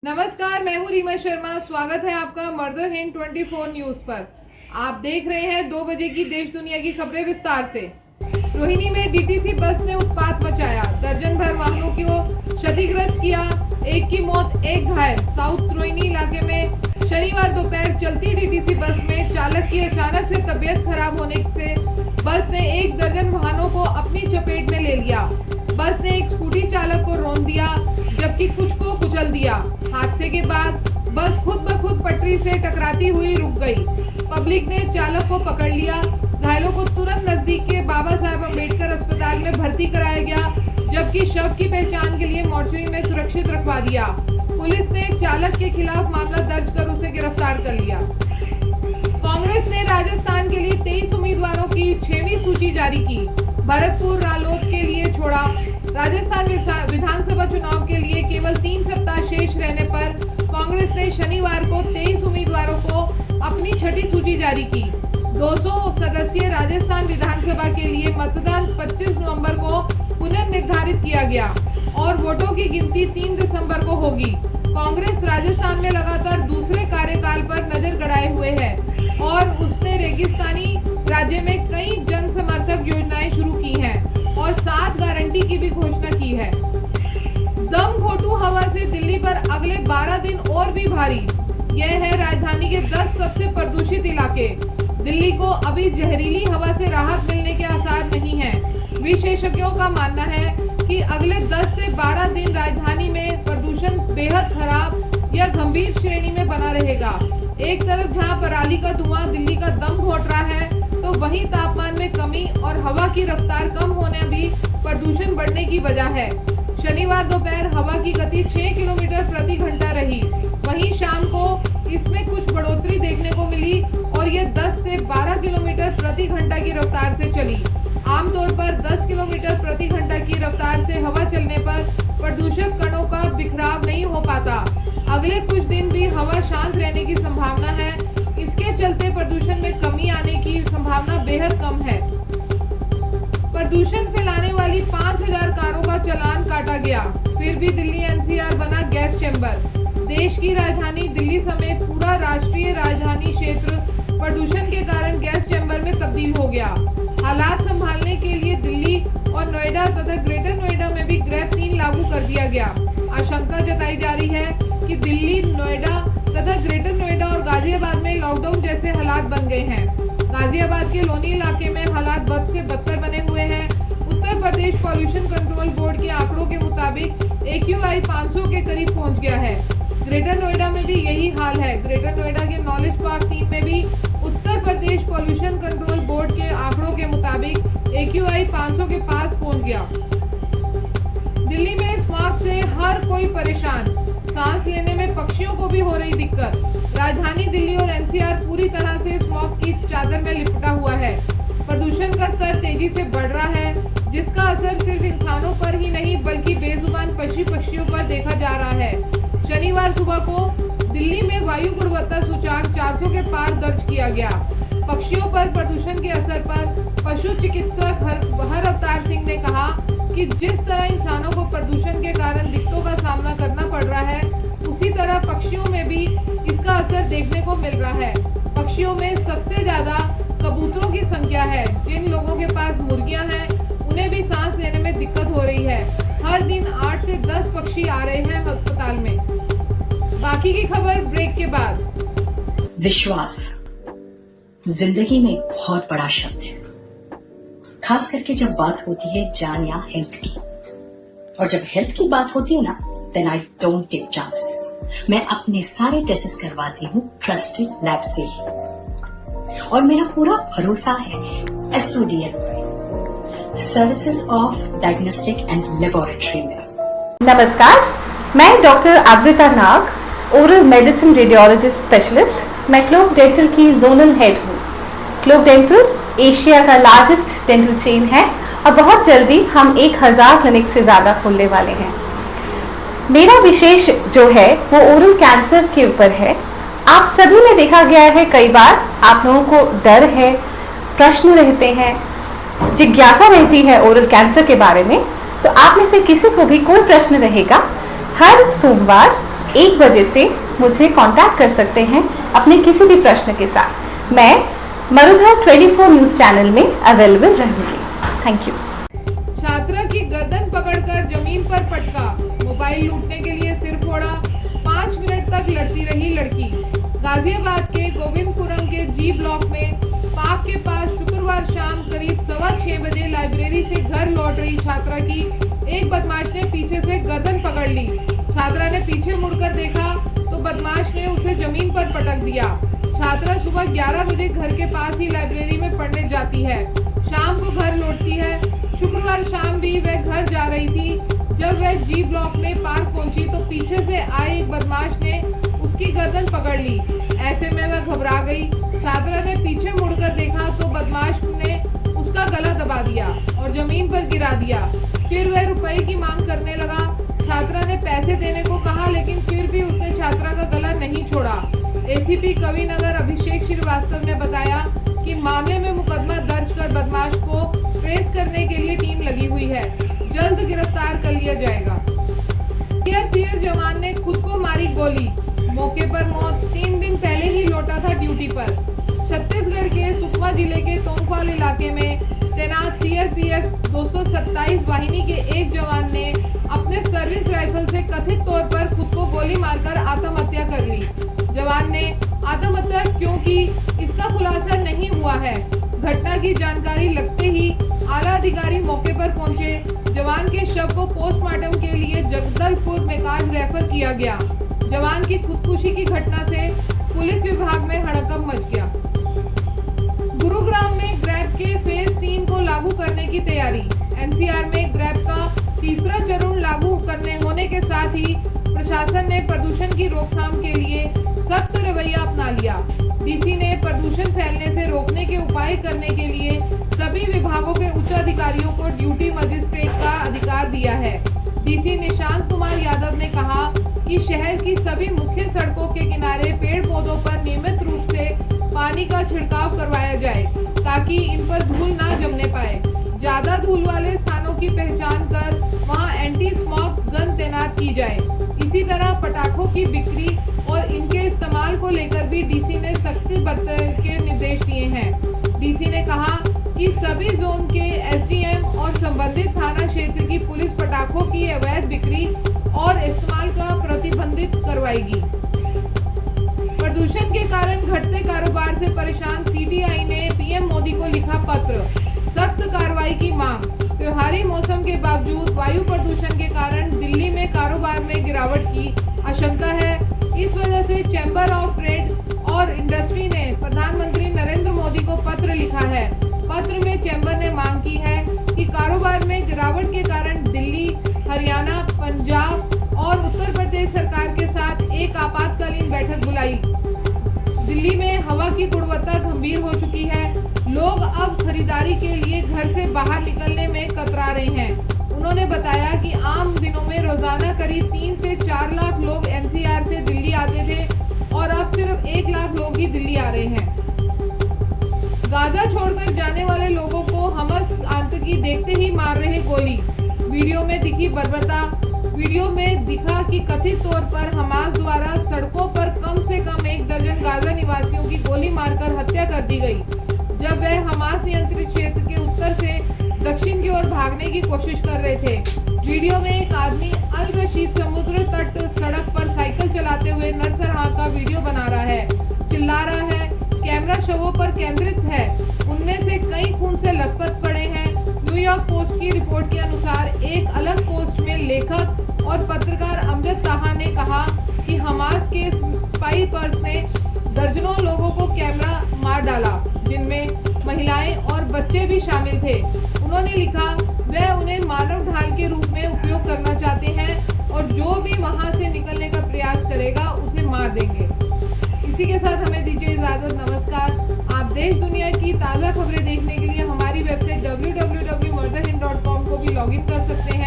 नमस्कार, मैं हूं रीमा शर्मा। स्वागत है आपका मर्दर हिंद 24 न्यूज पर। आप देख रहे हैं 2 बजे की देश दुनिया की खबरें विस्तार से। रोहिणी में डीटीसी बस ने उत्पात मचाया, दर्जन भर वाहनों को क्षतिग्रस्त किया, एक की मौत, एक घायल। साउथ रोहिणी इलाके में शनिवार दोपहर चलती डीटीसी बस में चालक की अचानक से तबीयत खराब होने से बस ने 1 दर्जन वाहनों को अपनी चपेट में ले लिया। बस ने एक स्कूटी चालक को रौंद दिया जबकि कुछ को कुचल दिया। हादसे के बाद बस खुद ब खुद पटरी से टकराती हुई रुक गई। पब्लिक ने चालक को पकड़ लिया। घायलों को तुरंत नजदीक के बाबा साहेब अम्बेडकर अस्पताल में भर्ती कराया गया, जबकि शव की पहचान के लिए मोर्चरी में सुरक्षित रखवा दिया। पुलिस ने चालक के खिलाफ मामला दर्ज कर उसे गिरफ्तार कर लिया। कांग्रेस ने राजस्थान के लिए 23 उम्मीदवारों की 6वीं सूची जारी की। भरतपुर रालोद के लिए छोड़ा। राजस्थान विधानसभा चुनाव के लिए केवल 3 सप्ताह शेष रहने पर कांग्रेस ने शनिवार को 23 उम्मीदवारों को अपनी छठी सूची जारी की। 200 सदस्यीय राजस्थान विधानसभा के लिए मतदान 25 नवंबर को पुनर्निर्धारित किया गया और वोटों की गिनती 3 दिसंबर को होगी। कांग्रेस राजस्थान में लगातार दूसरे कार्यकाल पर नजर गड़ाए हुए है और उसने रेगिस्तानी राज्य में कई जन समर्थक योजनाएं शुरू की हैं और 7 गारंटी की भी घोषणा की है। दम घोटू हवा से दिल्ली पर अगले 12 दिन और भी भारी। यह है राजधानी के 10 सबसे प्रदूषित इलाके। दिल्ली को अभी जहरीली हवा से राहत मिलने के आसार नहीं है। विशेषज्ञों का मानना है कि अगले 10 से 12 दिन राजधानी में प्रदूषण बेहद खराब या गंभीर श्रेणी में बना रहेगा। एक तरफ जहां पराली का धुआं दिल्ली का दम घोट रहा है, तो वहीं तापमान में कमी और हवा की रफ्तार कम होने भी प्रदूषण बढ़ने की वजह है। शनिवार दोपहर हवा की गति 6 किलोमीटर प्रति घंटा रही। वहीं शाम को इसमें कुछ बढ़ोतरी देखने को मिली और यह 10 से 12 किलोमीटर प्रति घंटा की रफ्तार से चली। आमतौर पर 10 किलोमीटर प्रति घंटा की रफ्तार से हवा चलने पर प्रदूषक कणों का बिखराव नहीं हो पाता। अगले कुछ दिन भी हवा शांत रहने की संभावना है। इसके चलते प्रदूषण में कमी आने की संभावना बेहद कम है। प्रदूषण फैलाने वाली 5000 कारों का चालान काटा गया। फिर भी दिल्ली एनसीआर बना गैस चैम्बर। देश की राजधानी दिल्ली समेत पूरा राष्ट्रीय राजधानी क्षेत्र प्रदूषण के कारण गैस चैम्बर में तब्दील हो गया। हालात संभालने के लिए दिल्ली और नोएडा तथा ग्रेटर नोएडा में भी ग्रेड 3 लागू कर दिया गया। आशंका जताई जा रही है कि दिल्ली, नोएडा तथा ग्रेटर नोएडा और गाजियाबाद में लॉकडाउन जैसे हालात बन गए हैं। गाजियाबाद के लोनी इलाके में हालात बद से बदतर बने हुए हैं। Uttar Pradesh pollution control board के आंकड़ों के मुताबिक AQI 500 के करीब पहुंच गया है। ग्रेटर नोएडा में भी यही हाल है। ग्रेटर नोएडा के नॉलेज पार्क 3 में भी Uttar Pradesh pollution control board के आंकड़ों के मुताबिक AQI 500 के पास पहुंच गया। दिल्ली में स्मॉग से हर कोई परेशान। सांस लेने में पक्षियों को भी हो रही दिक्कत। राजधानी दिल्ली और NCR पूरी तरह से स्मॉग की चादर में लिपटा हुआ है। प्रदूषण का स्तर तेजी से बढ़ रहा है, जिसका असर सिर्फ इंसानों पर ही नहीं बल्कि बेजुबान पशु पक्षियों पर देखा जा रहा है। शनिवार सुबह को दिल्ली में वायु गुणवत्ता सूचकांक 400 के पार दर्ज किया गया। पक्षियों पर प्रदूषण के असर पर पशु चिकित्सक हर अवतार सिंह ने कहा कि जिस तरह इंसानों को प्रदूषण के कारण दिक्कतों का सामना करना पड़ रहा है, उसी तरह पक्षियों में भी इसका असर देखने को मिल रहा है। पक्षियों में सबसे ज्यादा कबूतरों की संख्या है। जिन लोगों के पास मुर्गियां हैं, उन्हें भी सांस लेने में दिक्कत हो रही है। हर दिन 8 से 10 पक्षी आ रहे हैं अस्पताल में। बाकी की खबर ब्रेक के बाद। विश्वास जिंदगी में बहुत बड़ा शब्द है, खास करके जब बात होती है जान या हेल्थ की। और जब हेल्थ की बात होती है ना, then I don't take chances. मैं अपने सारे टेस्ट करवाती हूँ ट्रस्टेड लैब से और मेरा पूरा भरोसा है SODL services of diagnostic and laboratory में। नमस्कार, मैं डॉक्टर आद्रिता नाग, ओरल मेडिसिन रेडियोलॉजिस्ट स्पेशलिस्ट। मैं क्लोक डेंटल की जोनल हेड हूँ। क्लोक डेंटल एशिया का लार्जेस्ट डेंटल चेन है और बहुत जल्दी हम 1000 क्लिनिक से ज्यादा खोलने वाले हैं। मेरा विशेष जो है वो ओरल कैंसर के ऊपर है। आप सभी में देखा गया है, कई बार आप लोगों को डर है, प्रश्न रहते हैं, जिज्ञासा रहती है ओरल कैंसर के बारे में। तो आप में से किसी को भी कोई प्रश्न रहेगा, हर सोमवार 1 बजे से मुझे कांटेक्ट कर सकते हैं अपने किसी भी प्रश्न के साथ। मैं मरुधर 24 न्यूज चैनल में अवेलेबल रहूंगी। Thank you. छात्रा की गर्दन पकड़कर जमीन पर पटका, मोबाइल लूटने के लिए सिर फोड़ा, 5 मिनट तक लड़ती रही लड़की। गाजियाबाद के गोविंदपुरम के जी ब्लॉक में पार्क के पास शुक्रवार शाम करीब 6:15 बजे लाइब्रेरी से घर लौट रही छात्रा की एक बदमाश ने पीछे से गर्दन पकड़ ली। छात्रा ने पीछे मुड़कर देखा तो बदमाश ने उसे जमीन पर पटक दिया। छात्रा सुबह 11 बजे घर के पास ही लाइब्रेरी में पढ़ने जाती है, शाम को घर लौटती है। शुक्रवार शाम भी वह घर जा रही थी। जब वह जी ब्लॉक में पार्क पहुंची तो पीछे से आए एक बदमाश ने उसकी गर्दन पकड़ ली। ऐसे में वह घबरा गई। छात्रा ने पीछे मुड़कर देखा तो बदमाश ने उसका गला दबा दिया और जमीन पर गिरा दिया। फिर वह रुपए की मांग करने लगा। छात्रा ने पैसे देने को कहा, लेकिन फिर भी उसने छात्रा का गला नहीं छोड़ा। एसीपी कविनगर अभिषेक श्रीवास्तव ने बताया कि मामले में मुकदमा दर्ज कर बदमाश को ट्रेस करने के लिए टीम लगी हुई है, जल्द गिरफ्तार कर लिया जाएगा। सीआरपीएफ जवान ने खुद को मारी गोली, मौके पर मौत। 3 दिन पहले ही लौटा था ड्यूटी पर। छत्तीसगढ़ के सुकमा जिले के तोंगपाल इलाके में तैनात सीआरपीएफ 227 वाहिनी के एक जवान ने अपने सर्विस राइफल से कथित तौर पर खुद को गोली मारकर आत्महत्या कर ली। जवान ने आत्महत्या क्यों की, इसका खुलासा नहीं हुआ है। घटना की जानकारी लगते ही आला अधिकारी मौके पर पहुंचे। जवान के शव को पोस्टमार्टम के लिए जगदलपुर मेकाज रेफर किया गया। जवान की खुदकुशी की घटना से पुलिस विभाग में हड़कंप मच गया। गुरुग्राम में ग्रैब के फेज 3 को लागू करने की तैयारी। एनसीआर में ग्रैब का तीसरा चरण लागू करने होने के साथ ही प्रशासन ने प्रदूषण की रोकथाम के लिए सख्त रवैया अपना लिया। डीसी ने प्रदूषण फैलने से रोकने के उपाय करने के लिए सभी विभागों के उच्च अधिकारियों को ड्यूटी मजिस्ट्रेट का अधिकार दिया है। डीसी निशांत कुमार यादव ने कहा कि शहर की सभी मुख्य सड़कों के किनारे पेड़ पौधों पर नियमित रूप से पानी का छिड़काव करवाया जाए ताकि इन पर धूल ना जमने पाए। ज्यादा धूल वाले स्थानों की पहचान कर वहां एंटी स्मॉग गन तैनात की जाए। इसी तरह पटाखों की बिक्री और इनके इस्तेमाल को लेकर भी डीसी ने सख्ती बरतने के निर्देश दिए हैं। डीसी ने कहा कि सभी जोन के एसडीएम और संबंधित थाना क्षेत्र की पुलिस पटाखों की अवैध बिक्री और इस्तेमाल का प्रतिबंधित करवाएगी। प्रदूषण के कारण घटते कारोबार से परेशान सीटीआई ने पीएम मोदी को लिखा पत्र, सख्त कार्रवाई की मांग। त्योहारी मौसम के बावजूद वायु प्रदूषण के कारण दिल्ली में कारोबार में गिरावट की आशंका है। इस वजह से चैम्बर ऑफ ट्रेड और इंडस्ट्री ने प्रधानमंत्री नरेंद्र मोदी को पत्र लिखा है। पत्र में चैम्बर ने मांग की है कि कारोबार में गिरावट के कारण दिल्ली, हरियाणा, पंजाब और उत्तर प्रदेश सरकार के साथ एक आपातकालीन बैठक बुलाई। दिल्ली में हवा की गुणवत्ता गंभीर हो चुकी है। लोग अब खरीदारी के लिए घर से बाहर निकलने में कतरा रहे हैं। उन्होंने बताया कि आम दिनों में रोजाना करीब 3 से 4 लाख लोग एनसीआर से दिल्ली आते थे और अब सिर्फ 1 लाख लोग ही दिल्ली आ रहे हैं। गाजा छोड़कर जाने वाले लोगों को हमास आतंकी देखते ही मार रहे गोली। वीडियो में दिखी बर्बरता। वीडियो में दिखा कि कथित तौर पर हमास द्वारा सड़कों पर कम से कम 1 दर्जन गाजा निवासियों की गोली मारकर हत्या कर दी गई जब वह हमास नियंत्रित क्षेत्र के उत्तर से दक्षिण की ओर भागने की कोशिश कर रहे थे। वीडियो में एक आदमी अल रशीद समुद्र तट सड़क पर साइकिल चलाते हुए नरसरहा का वीडियो बना रहा है, चिल्ला रहा है। कैमरा शवों पर केंद्रित है, उनमें से कई खून से लथपथ पड़े हैं। न्यूयॉर्क पोस्ट की रिपोर्ट के अनुसार एक अलग पोस्ट में लेखक और पत्रकार अमजद ताहा ने कहा कि हमास के स्पाई पर्स ने दर्जनों लोगों को कैमरा मार डाला, जिनमें महिलाएं और बच्चे भी शामिल थे। उन्होंने लिखा, वह उन्हें मानव ढाल के रूप में उपयोग करना चाहते हैं और जो भी वहां से निकलने का प्रयास करेगा उसे मार देंगे। इसी के साथ हमें दीजिए इजाजत। नमस्कार। आप देश दुनिया की ताज़ा खबरें देखने के लिए हमारी वेबसाइट www.murderhind.com को भी लॉगिन कर सकते हैं।